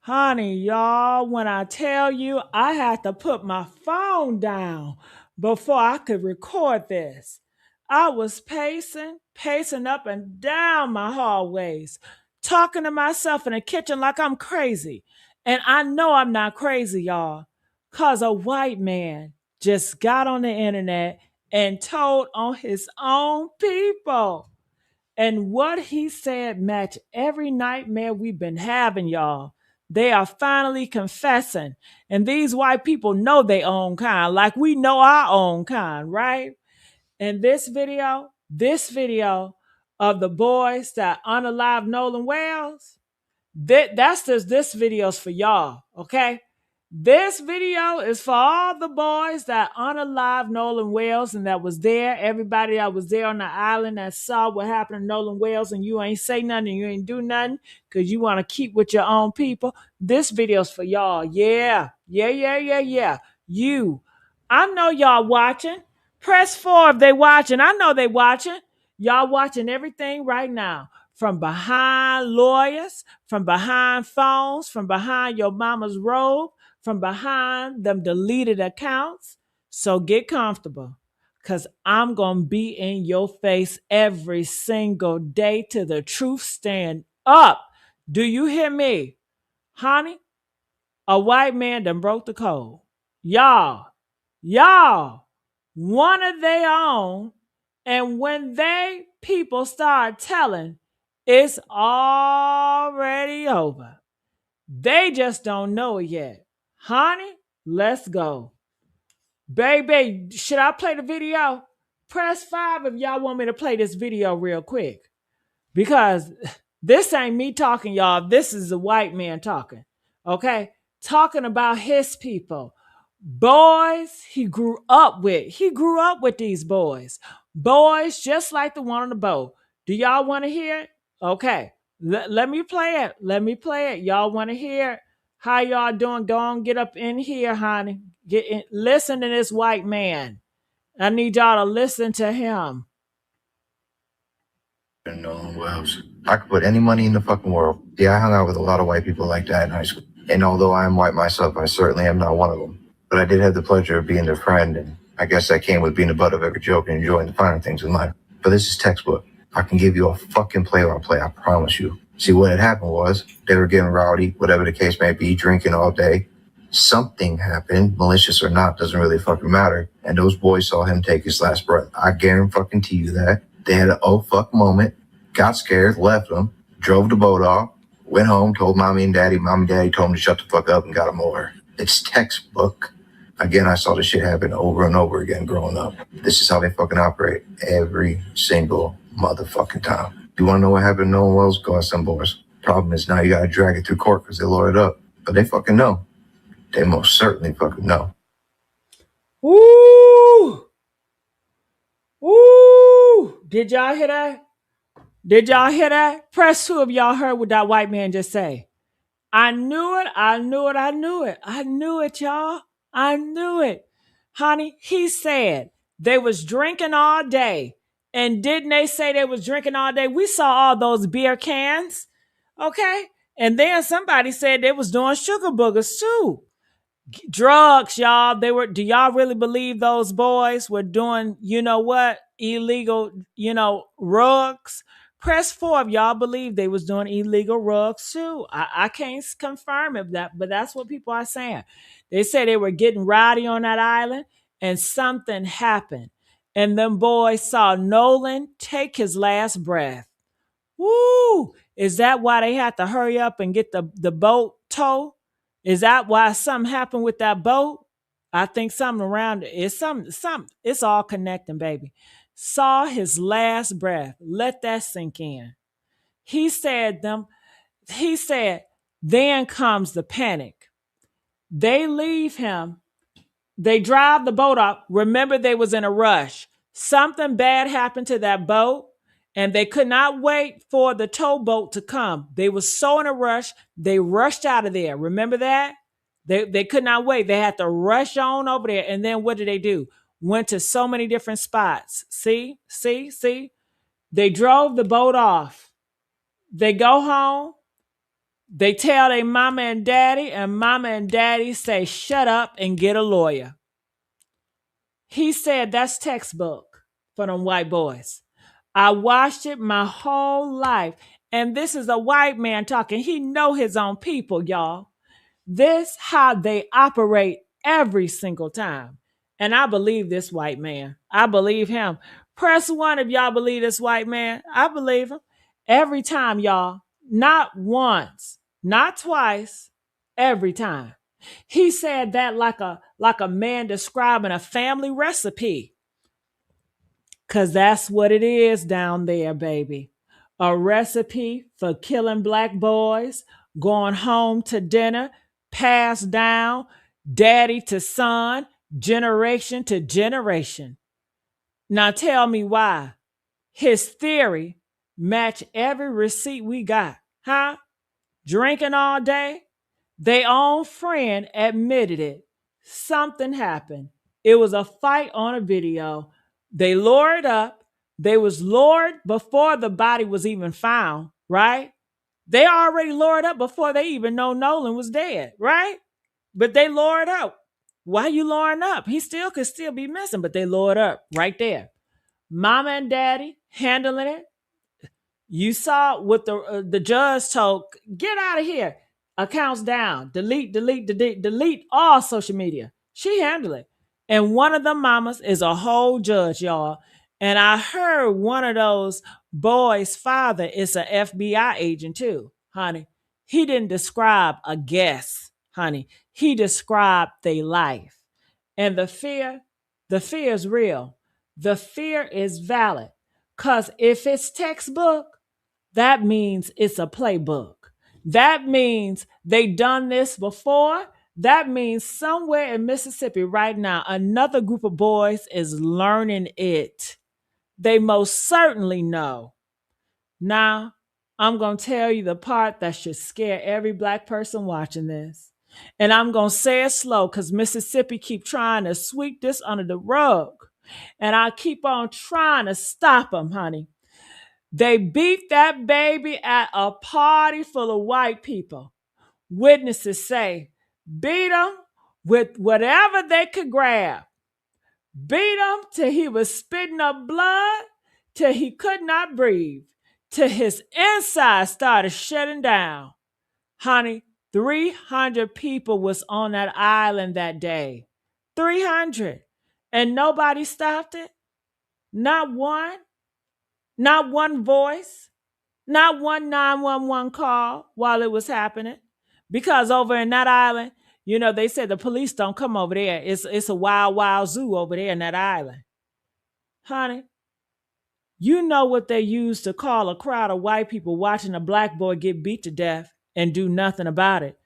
Honey, y'all, when I tell you I had to put my phone down before I could record this. I was pacing up and down my hallways, talking to myself in the kitchen like I'm crazy. And I know I'm not crazy, y'all, because a white man just got on the internet and told on his own people. And what he said matched every nightmare we've been having, y'all. They are finally confessing. And these white people know their own kind, like we know our own kind, right? And this video of the boys that unalive Nolan Wells, that's just this video's for y'all, okay? This video is for all the boys that unalive Nolan Wells and that was there. Everybody that was there on the island that saw what happened to Nolan Wells, and you ain't say nothing and you ain't do nothing because you want to keep with your own people. This video's for y'all. Yeah. Yeah, yeah, yeah, yeah. You. I know y'all watching. Press 4 if they watching. I know they watching. Y'all watching everything right now. From behind lawyers, from behind phones, from behind your mama's robe, from behind them deleted accounts. So get comfortable because I'm going to be in your face every single day till the truth stand up. Do you hear me? Honey, a white man done broke the code. Y'all, one of their own. And when they people start telling, it's already over. They just don't know it yet. Honey, let's go. Baby, should I play the video? Press 5 if y'all want me to play this video real quick. Because this ain't me talking, y'all. This is a white man talking. Okay? Talking about his people. Boys he grew up with. He grew up with these boys. Boys just like the one on the boat. Do y'all want to hear it? Okay. Let me play it. Let me play it. Y'all want to hear it? How y'all doing? Go on, get up in here, honey. Get in. Listen to this white man. I need y'all to listen to him. Nolan Wells. I could put any money in the fucking world. Yeah, I hung out with a lot of white people like that in high school. And although I am white myself, I certainly am not one of them. But I did have the pleasure of being their friend, and I guess that came with being the butt of every joke and enjoying the finer things in life. But this is textbook. I can give you a fucking play-by-play, I promise you. See, what had happened was they were getting rowdy, whatever the case may be, drinking all day. Something happened, malicious or not, doesn't really fucking matter. And those boys saw him take his last breath. I guarantee you that. They had an oh fuck moment, got scared, left them, drove the boat off, went home, told mommy and daddy. Mommy and daddy told them to shut the fuck up and got them over. It's textbook. Again, I saw this shit happen over and over again growing up. This is how they fucking operate every single motherfucking time. You want to know what happened to Nolan Wells? Go ask some boys. Problem is now you got to drag it through court because they lawyered up. But they fucking know. They most certainly fucking know. Woo! Woo! Did y'all hear that? Did y'all hear that? Press 2 if y'all heard what that white man just say. I knew it. I knew it. I knew it. I knew it, y'all. I knew it. Honey, he said they was drinking all day. And didn't they say they was drinking all day? We saw all those beer cans. Okay? And then somebody said they was doing sugar boogers too. Drugs, y'all. They were. Do y'all really believe those boys were doing, you know what, illegal, rugs? Press 4 if y'all believe they was doing illegal rugs too. I can't confirm it, but that's what people are saying. They say they were getting rowdy on that island, and something happened, and them boys saw Nolan take his last breath. Woo! Is that why they had to hurry up and get the boat towed? Is that why something happened with that boat? I think something around it. It's some. It's all connecting, baby. Saw his last breath. Let that sink in. He said them. He said, then comes the panic. They leave him. They drive the boat off. Remember, they was in a rush. Something bad happened to that boat, and they could not wait for the towboat to come. They were so in a rush, they rushed out of there. Remember that? They could not wait. They had to rush on over there. And then what did they do? Went to so many different spots. See? They drove the boat off. They go home. They tell their mama and daddy say, shut up and get a lawyer. He said that's textbook for them white boys. I watched it my whole life. And this is a white man talking. He know his own people, y'all. This how they operate every single time. And I believe this white man. I believe him. Press one if y'all believe this white man. I believe him. Every time, y'all. Not once, not twice, every time. He said that like a man describing a family recipe. Cause that's what it is down there, baby. A recipe for killing black boys, going home to dinner, passed down, daddy to son, generation to generation. Now tell me why. His theory match every receipt we got, huh? Drinking all day. Their own friend admitted it. Something happened. It was a fight on a video. They lured up. They was lured before the body was even found, right? They already lured up before they even know Nolan was dead, right? But they lured up. Why you luring up? He still could still be missing, but they lured up right there. Mama and daddy handling it. You saw what the judge told, get out of here. Accounts down. Delete all social media. She handled it. And one of the mamas is a whole judge, y'all. And I heard one of those boys' father is an FBI agent too, honey. He didn't describe a guess, honey. He described their life. And the fear is real. The fear is valid. Because if it's textbook, that means it's a playbook. That means they done this before. That means somewhere in Mississippi right now, another group of boys is learning it. They most certainly know. Now, I'm going to tell you the part that should scare every black person watching this. And I'm going to say it slow because Mississippi keep trying to sweep this under the rug. And I keep on trying to stop them, honey. They beat that baby at a party full of white people. Witnesses say, beat him with whatever they could grab. Beat him till he was spitting up blood, till he could not breathe, till his insides started shutting down. Honey, 300 people was on that island that day. 300. And nobody stopped it? Not one? Not one voice, not one 911 call while it was happening. Because over in that island, they said the police don't come over there. It's a wild, wild zoo over there in that island. Honey, you know what they use to call a crowd of white people watching a black boy get beat to death and do nothing about it.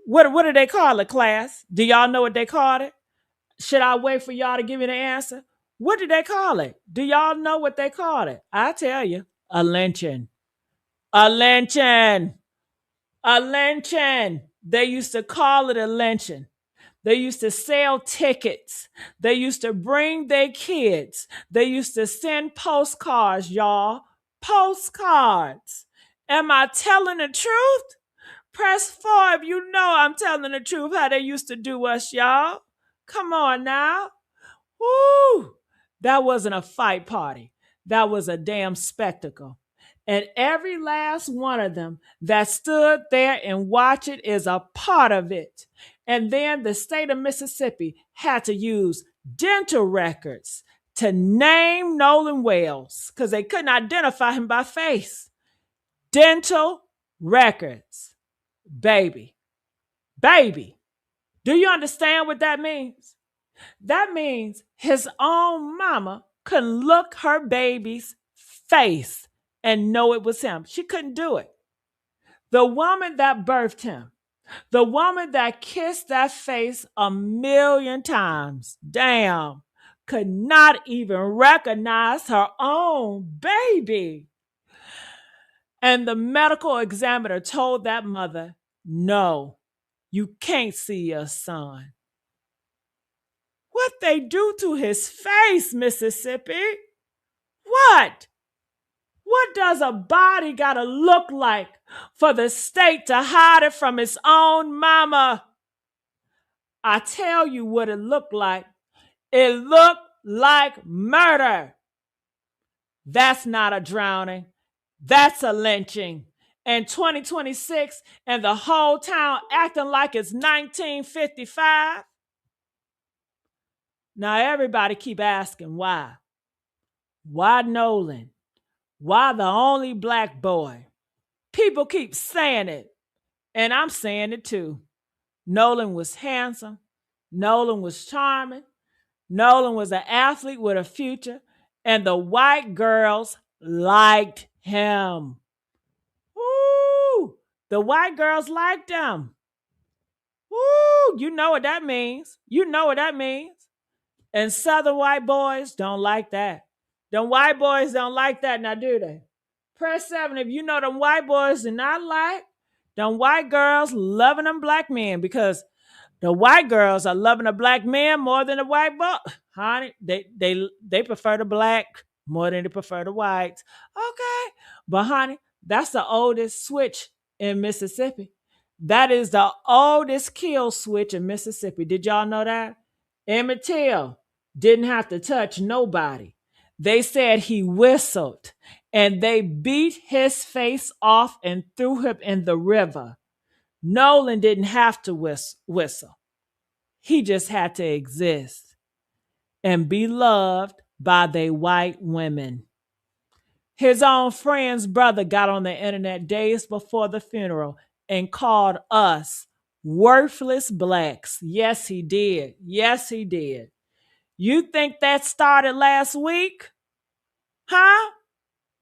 What do they call it, class? Do y'all know what they called it? Should I wait for y'all to give me the answer? What did they call it? Do y'all know what they called it? I tell you, a lynching. A lynching. A lynching. They used to call it a lynching. They used to sell tickets. They used to bring their kids. They used to send postcards, y'all. Postcards. Am I telling the truth? Press 4 if you know I'm telling the truth how they used to do us, y'all. Come on now. Woo! That wasn't a fight party. That was a damn spectacle. And every last one of them that stood there and watched it is a part of it. And then the state of Mississippi had to use dental records to name Nolan Wales because they couldn't identify him by face. Dental records. Baby. Do you understand what that means? That means his own mama couldn't look her baby's face and know it was him. She couldn't do it. The woman that birthed him, the woman that kissed that face 1,000,000 times, damn, could not even recognize her own baby. And the medical examiner told that mother, no, you can't see your son. What they do to his face, Mississippi? What? What does a body gotta look like for the state to hide it from its own mama? I tell you what it looked like. It looked like murder. That's not a drowning. That's a lynching. In 2026, and the whole town acting like it's 1955. Now everybody keep asking why. Why Nolan? Why the only black boy? People keep saying it, and I'm saying it too. Nolan was handsome. Nolan was charming. Nolan was an athlete with a future, and the white girls liked him. Woo! The white girls liked him. Woo! You know what that means. You know what that means. And Southern white boys don't like that. Them white boys don't like that, now do they? Press 7 if you know them white boys do not like them white girls loving them black men, because the white girls are loving the black men more than the white boy. Honey, they prefer the black more than they prefer the whites. Okay. But honey, that's the oldest switch in Mississippi. That is the oldest kill switch in Mississippi. Did y'all know that? Emmett Till didn't have to touch nobody. They said he whistled, and they beat his face off and threw him in the river. Nolan didn't have to whistle. He just had to exist and be loved by they white women. His own friend's brother got on the internet days before the funeral and called us worthless blacks. Yes, he did. Yes, he did. You think that started last week? Huh?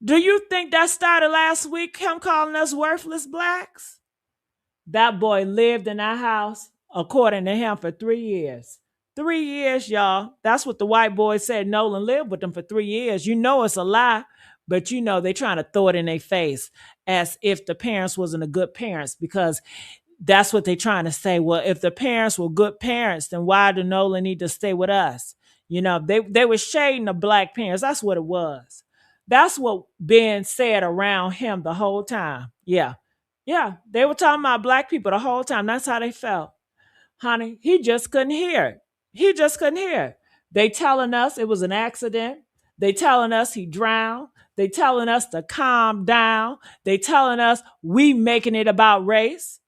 Do you think that started last week, him calling us worthless blacks? That boy lived in that house, according to him, for 3 years. 3 years, y'all. That's what the white boy said. Nolan lived with them for 3 years. You know it's a lie, but you know they trying to throw it in their face as if the parents wasn't a good parents, because that's what they trying to say. Well, if the parents were good parents, then why do Nolan need to stay with us? You know, they were shading the black parents. That's what it was. That's what being said around him the whole time. Yeah. Yeah, they were talking about black people the whole time. That's how they felt. Honey, he just couldn't hear it. He just couldn't hear it. They telling us it was an accident. They telling us he drowned. They telling us to calm down. They telling us we making it about race.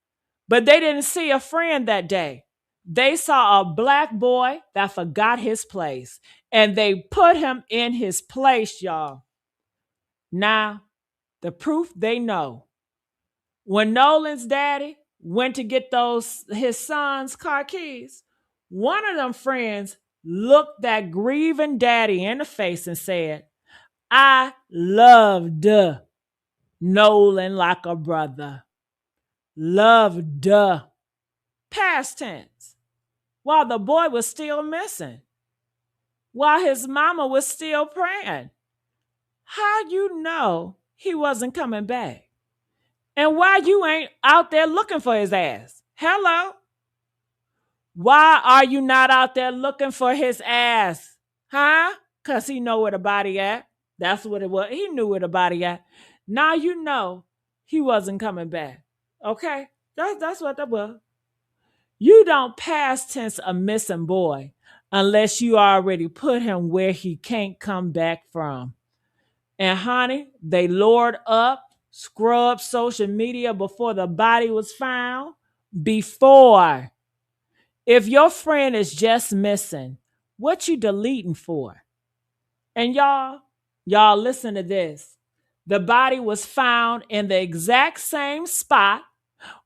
But they didn't see a friend that day. They saw a black boy that forgot his place, and they put him in his place, y'all. Now, the proof they know. When Nolan's daddy went to get his son's car keys, one of them friends looked that grieving daddy in the face and said, I loved Nolan like a brother. Loved. Past tense. While the boy was still missing. While his mama was still praying. How you know he wasn't coming back? And why you ain't out there looking for his ass? Hello? Why are you not out there looking for his ass? Huh? Because he know where the body at. That's what it was. He knew where the body at. Now you know he wasn't coming back. Okay? That's what that was. You don't past tense a missing boy unless you already put him where he can't come back from. And honey, they lured up, scrubbed social media before the body was found. Before. If your friend is just missing, what you deleting for? And y'all listen to this. The body was found in the exact same spot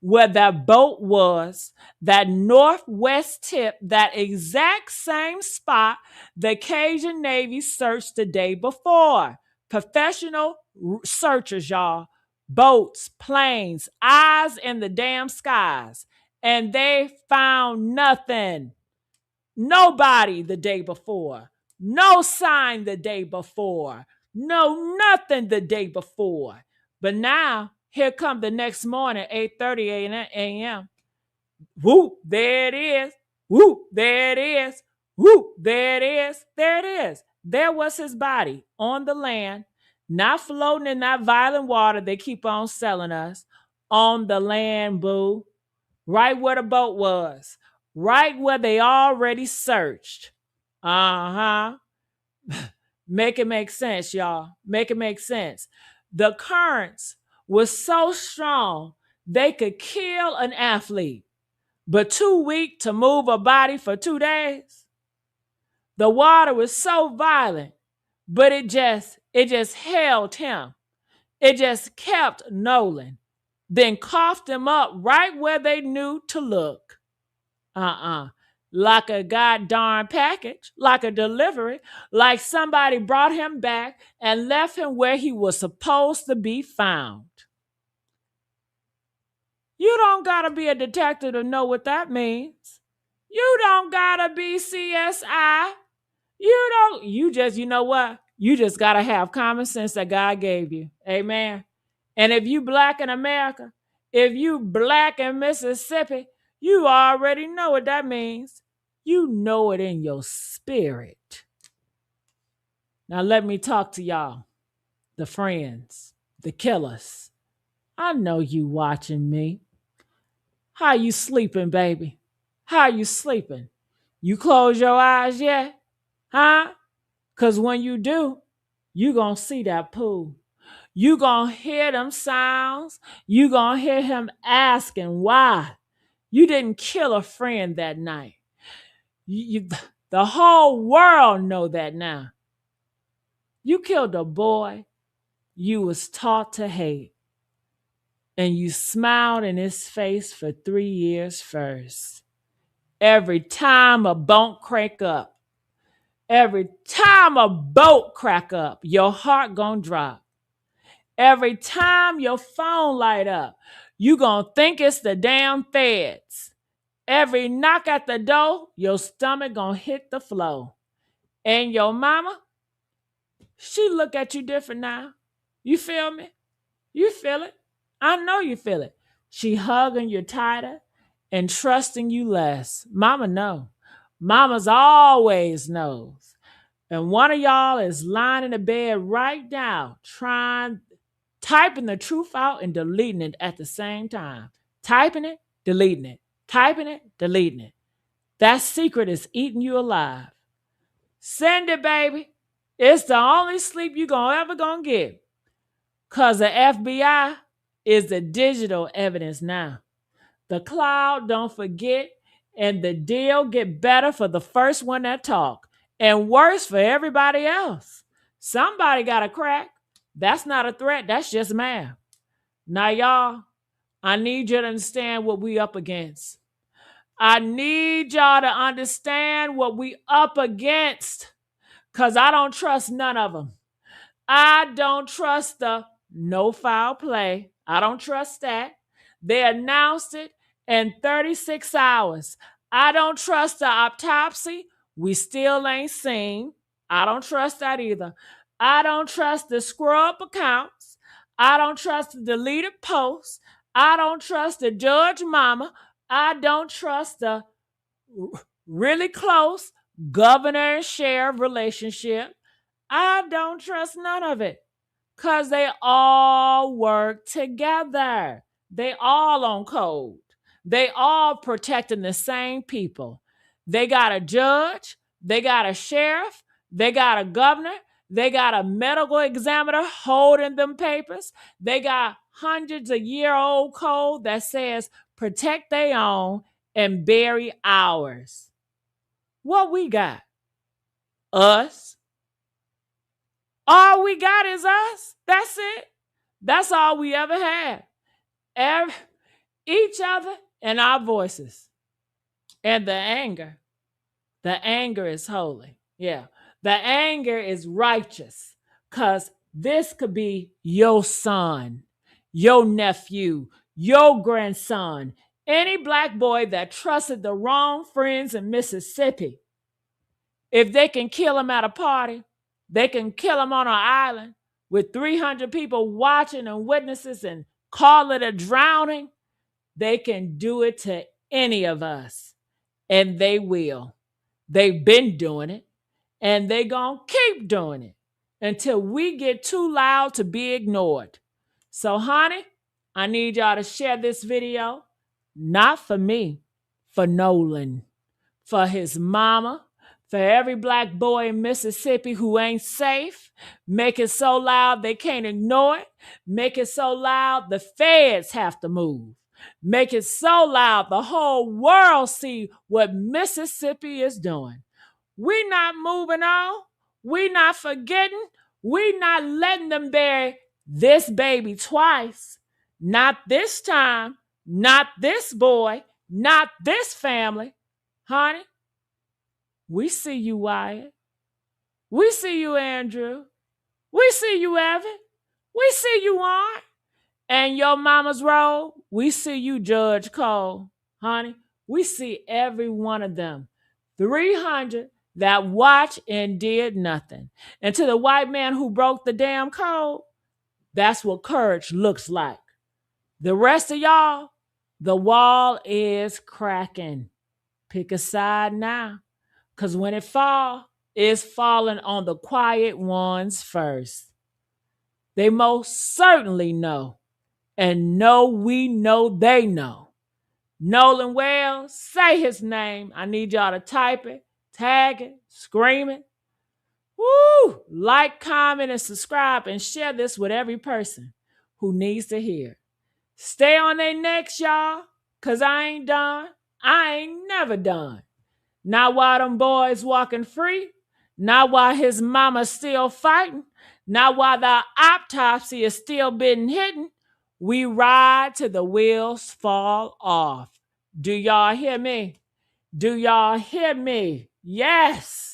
where that boat was, that northwest tip, that exact same spot the Cajun Navy searched the day before. Professional searchers, y'all. Boats, planes, eyes in the damn skies. And they found nothing. Nobody the day before. No sign the day before. No nothing the day before. But now, here come the next morning, 8:30 a.m. Whoop, there it is. Whoop, there it is. Whoop, there it is. There it is. There was his body on the land, not floating in that violent water they keep on selling us, on the land, boo, right where the boat was, right where they already searched. Uh-huh. Make it make sense, y'all. Make it make sense. The currents was so strong they could kill an athlete, but too weak to move a body for 2 days. The water was so violent, but it just held him. It just kept Nolan, then coughed him up right where they knew to look. Like a goddamn package, like a delivery, like somebody brought him back and left him where he was supposed to be found. You don't gotta be a detective to know what that means. You don't gotta be CSI. You know what? You just gotta have common sense that God gave you. Amen. And if you black in America, if you black in Mississippi, you already know what that means. You know it in your spirit. Now let me talk to y'all, the friends, the killers. I know you watching me. How you sleeping, baby? How you sleeping? You close your eyes yet? Huh? Because when you do, you going to see that pool. You going to hear them sounds. You going to hear him asking why. You didn't kill a friend that night. The whole world know that now. You killed a boy you was taught to hate. And you smiled in his face for 3 years first. Every time a boat crack up, every time a boat crack up, your heart gonna drop. Every time your phone light up, you gonna think it's the damn feds. Every knock at the door, your stomach gonna hit the floor. And your mama, she look at you different now. You feel me? You feel it. I know you feel it. She hugging you tighter and trusting you less. Mama know. Mama's always knows. And one of y'all is lying in the bed right now, typing the truth out and deleting it at the same time. Typing it, deleting it. Typing it, deleting it. That secret is eating you alive. Send it, baby. It's the only sleep you ever gonna get. Cause the FBI is the digital evidence now. The cloud don't forget, and the deal get better for the first one that talk, and worse for everybody else. Somebody got a crack. That's not a threat. That's just math. Now, y'all, I need you to understand what we up against. I need y'all to understand what we up against, because I don't trust none of them. I don't trust the no foul play. I don't trust that. They announced it in 36 hours. I don't trust the autopsy. We still ain't seen. I don't trust that either. I don't trust the scrub accounts. I don't trust the deleted posts. I don't trust the judge mama. I don't trust the really close governor and sheriff relationship. I don't trust none of it. Because they all work together. They all on code. They all protecting the same people. They got a judge. They got a sheriff. They got a governor. They got a medical examiner holding them papers. They got hundreds of year-old code that says protect their own and bury ours. What we got? Us. All we got is us. That's it. That's all we ever had. Each other and our voices. And the anger is holy. Yeah. The anger is righteous. Because this could be your son, your nephew, your grandson, any black boy that trusted the wrong friends in Mississippi. If they can kill him at a party, they can kill him on an island with 300 people watching and witnesses and call it a drowning. They can do it to any of us. And they will. They've been doing it. And they gonna keep doing it. until we get too loud to be ignored. So, honey, I need y'all to share this video, not for me, for Nolan, for his mama, for every black boy in Mississippi who ain't safe. Make it so loud they can't ignore it. Make it so loud the feds have to move. Make it so loud the whole world see what Mississippi is doing. We not moving on. We not forgetting. We not letting them bury this baby twice. Not this time. Not this boy. Not this family. Honey, we see you, Wyatt. We see you, Andrew. We see you, Evan. We see you, Warren. And your mama's roll, we see you, Judge Cole. Honey, we see every one of them. 300 that watched and did nothing. And to the white man who broke the damn code, that's what courage looks like. The rest of y'all, the wall is cracking. Pick a side now. Because when it fall, it's falling on the quiet ones first. They most certainly know. And know we know they know. Nolan Wells, say his name. I need y'all to type it, tag it, scream it. Woo! Like, comment, and subscribe, and share this with every person who needs to hear. Stay on their necks, y'all, because I ain't done. I ain't never done. Not while them boys walking free. Not while his mama's still fighting. Not while the autopsy is still being hidden. We ride till the wheels fall off. Do y'all hear me? Do y'all hear me? Yes.